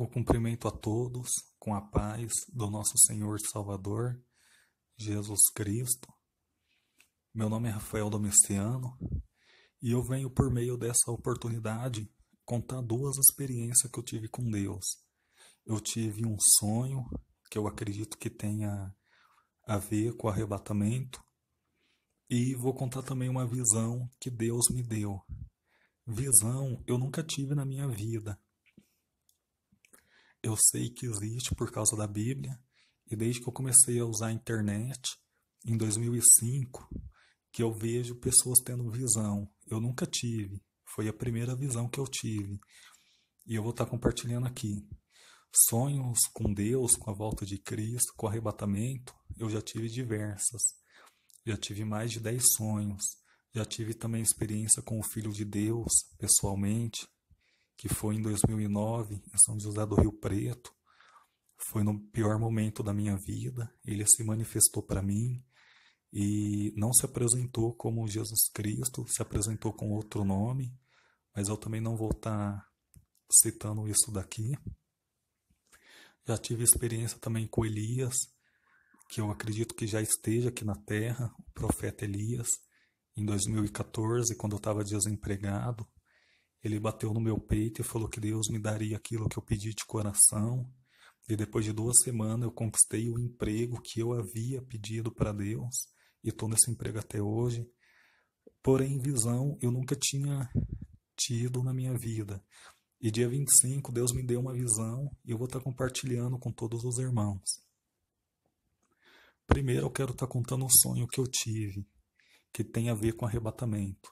Eu cumprimento a todos com a paz do nosso Senhor e Salvador, Jesus Cristo. Meu nome é Rafael Domiciano e eu venho por meio dessa oportunidade contar duas experiências que eu tive com Deus. Eu tive um sonho que eu acredito que tenha a ver com o arrebatamento e vou contar também uma visão que Deus me deu. Visão eu nunca tive na minha vida. Eu sei que existe por causa da Bíblia, e desde que eu comecei a usar a internet, em 2005, que eu vejo pessoas tendo visão. Eu nunca tive, foi a primeira visão que eu tive, e eu vou estar compartilhando aqui. Sonhos com Deus, com a volta de Cristo, com o arrebatamento, eu já tive diversas. Já tive mais de 10 sonhos, já tive também experiência com o Filho de Deus, pessoalmente, que foi em 2009, em São José do Rio Preto. Foi no pior momento da minha vida. Ele se manifestou para mim e não se apresentou como Jesus Cristo, se apresentou com outro nome, mas eu também não vou estar citando isso daqui. Já tive experiência também com Elias, que eu acredito que já esteja aqui na Terra, o profeta Elias, em 2014, quando eu estava desempregado. Ele bateu no meu peito e falou que Deus me daria aquilo que eu pedi de coração. E depois de 2 semanas eu conquistei o emprego que eu havia pedido para Deus. E estou nesse emprego até hoje. Porém, visão eu nunca tinha tido na minha vida. E dia 25 Deus me deu uma visão e eu vou estar compartilhando com todos os irmãos. Primeiro eu quero estar contando um sonho que eu tive, que tem a ver com arrebatamento.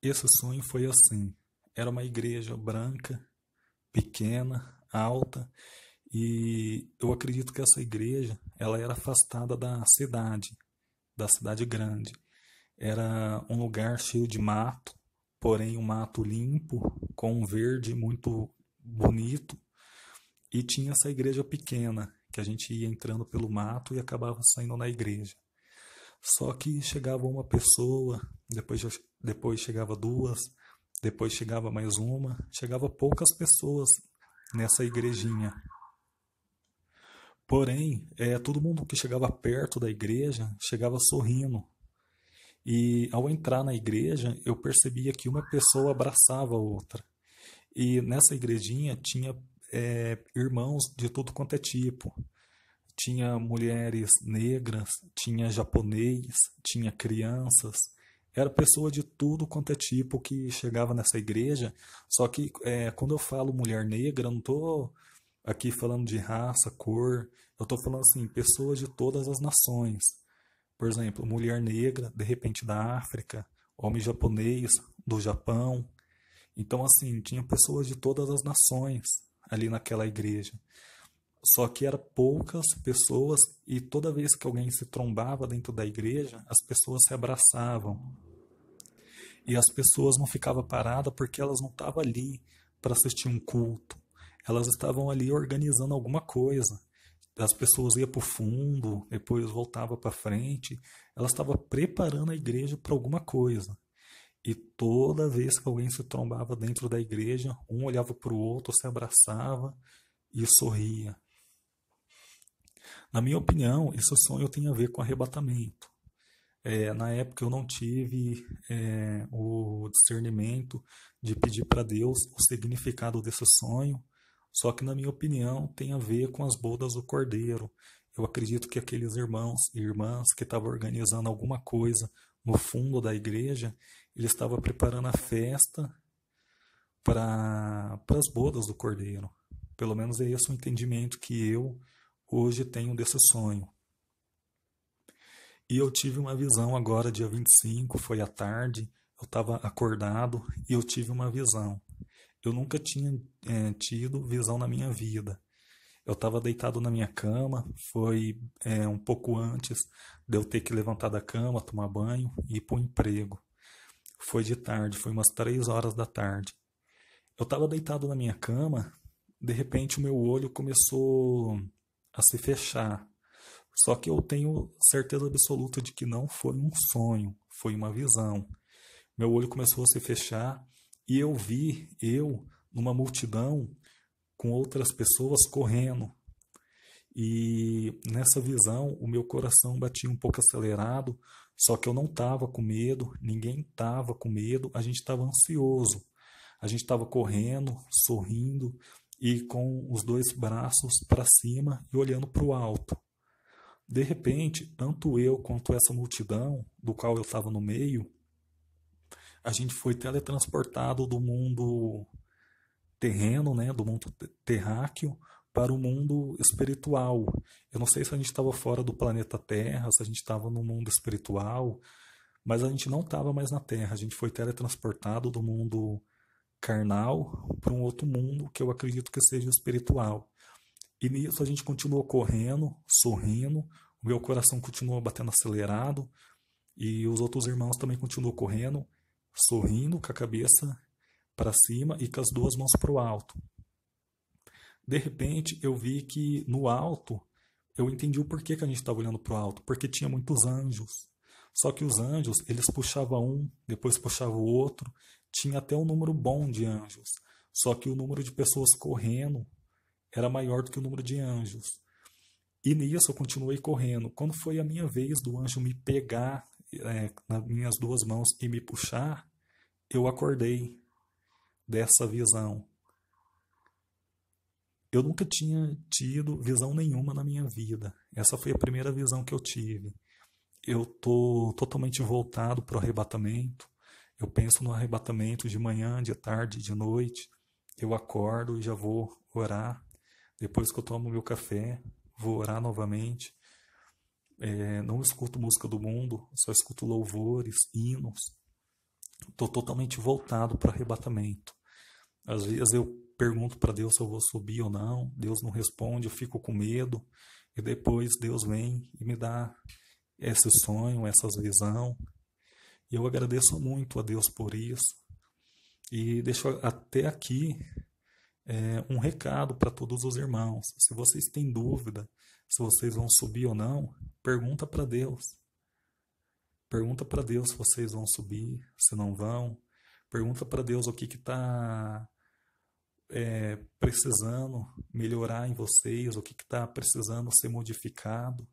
Esse sonho foi assim, era uma igreja branca, pequena, alta, e eu acredito que essa igreja, ela era afastada da cidade grande. Era um lugar cheio de mato, porém um mato limpo, com um verde muito bonito, e tinha essa igreja pequena, que a gente ia entrando pelo mato e acabava saindo na igreja. Só que chegava uma pessoa, depois chegava 2, depois chegava mais uma, chegava poucas pessoas nessa igrejinha. Porém, todo mundo que chegava perto da igreja chegava sorrindo. E ao entrar na igreja, eu percebia que uma pessoa abraçava a outra. E nessa igrejinha tinha irmãos de tudo quanto é tipo. Tinha mulheres negras, tinha japonês, tinha crianças. Era pessoa de tudo quanto é tipo que chegava nessa igreja. Só que quando eu falo mulher negra, eu não estou aqui falando de raça, cor. Eu estou falando assim, pessoas de todas as nações. Por exemplo, mulher negra, de repente da África, homem japonês, do Japão. Então, assim, tinha pessoas de todas as nações ali naquela igreja. Só que eram poucas pessoas e toda vez que alguém se trombava dentro da igreja, as pessoas se abraçavam. E as pessoas não ficavam paradas porque elas não estavam ali para assistir um culto. Elas estavam ali organizando alguma coisa. As pessoas iam para o fundo, depois voltavam para frente. Elas estavam preparando a igreja para alguma coisa. E toda vez que alguém se trombava dentro da igreja, um olhava para o outro, se abraçava e sorria. Na minha opinião, esse sonho tem a ver com arrebatamento. Na época eu não tive o discernimento de pedir para Deus o significado desse sonho, só que na minha opinião tem a ver com as bodas do Cordeiro. Eu acredito que aqueles irmãos e irmãs que estavam organizando alguma coisa no fundo da igreja, eles estavam preparando a festa para as bodas do Cordeiro. Pelo menos é esse o entendimento que eu hoje tenho desse sonho. E eu tive uma visão agora, dia 25, foi à tarde, eu estava acordado e eu tive uma visão. Eu nunca tinha tido visão na minha vida. Eu estava deitado na minha cama, foi um pouco antes de eu ter que levantar da cama, tomar banho e ir para o emprego. Foi de tarde, foi umas 3 horas da tarde. Eu estava deitado na minha cama, de repente o meu olho começou a se fechar. Só que eu tenho certeza absoluta de que não foi um sonho, foi uma visão. Meu olho começou a se fechar e eu vi numa multidão, com outras pessoas correndo. E nessa visão, o meu coração batia um pouco acelerado, só que eu não estava com medo, ninguém estava com medo, a gente estava ansioso. A gente estava correndo, sorrindo e com os dois braços para cima e olhando para o alto. De repente, tanto eu quanto essa multidão, do qual eu estava no meio, a gente foi teletransportado do mundo terreno, né, do mundo terráqueo, para o mundo espiritual. Eu não sei se a gente estava fora do planeta Terra, se a gente estava no mundo espiritual, mas a gente não estava mais na Terra. A gente foi teletransportado do mundo carnal para um outro mundo que eu acredito que seja espiritual. E nisso a gente continuou correndo, sorrindo, o meu coração continuou batendo acelerado e os outros irmãos também continuam correndo, sorrindo com a cabeça para cima e com as duas mãos para o alto. De repente eu vi que no alto, eu entendi o porquê que a gente estava olhando para o alto, porque tinha muitos anjos. Só que os anjos, eles puxavam um, depois puxavam o outro, tinha até um número bom de anjos. Só que o número de pessoas correndo era maior do que o número de anjos. E nisso eu continuei correndo. Quando foi a minha vez do anjo me pegar nas minhas duas mãos e me puxar, eu acordei dessa visão. Eu nunca tinha tido visão nenhuma na minha vida. Essa foi a primeira visão que eu tive. Eu estou totalmente voltado para o arrebatamento. Eu penso no arrebatamento de manhã, de tarde, de noite. Eu acordo e já vou orar. Depois que eu tomo meu café, vou orar novamente. Não escuto música do mundo, só escuto louvores, hinos. Estou totalmente voltado para o arrebatamento. Às vezes eu pergunto para Deus se eu vou subir ou não. Deus não responde, eu fico com medo. E depois Deus vem e me dá esse sonho, essa visão. E eu agradeço muito a Deus por isso. E deixo até aqui um recado para todos os irmãos. Se vocês têm dúvida se vocês vão subir ou não, pergunta para Deus. Pergunta para Deus se vocês vão subir, se não vão. Pergunta para Deus o que está precisando melhorar em vocês, o que está precisando ser modificado.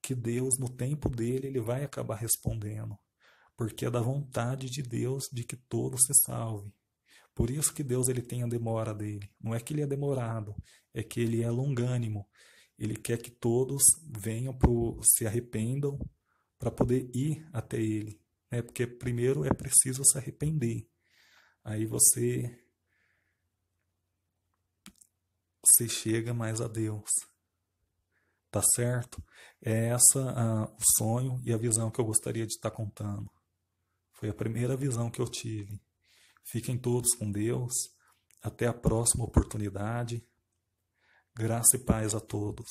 Que Deus, no tempo dele, ele vai acabar respondendo. Porque é da vontade de Deus de que todos se salvem. Por isso que Deus ele tem a demora dele. Não é que ele é demorado, é que ele é longânimo. Ele quer que todos venham, se arrependam para poder ir até ele. Porque primeiro é preciso se arrepender. Aí você chega mais a Deus. Tá certo? É essa o sonho e a visão que eu gostaria de estar contando. Foi a primeira visão que eu tive. Fiquem todos com Deus. Até a próxima oportunidade. Graça e paz a todos.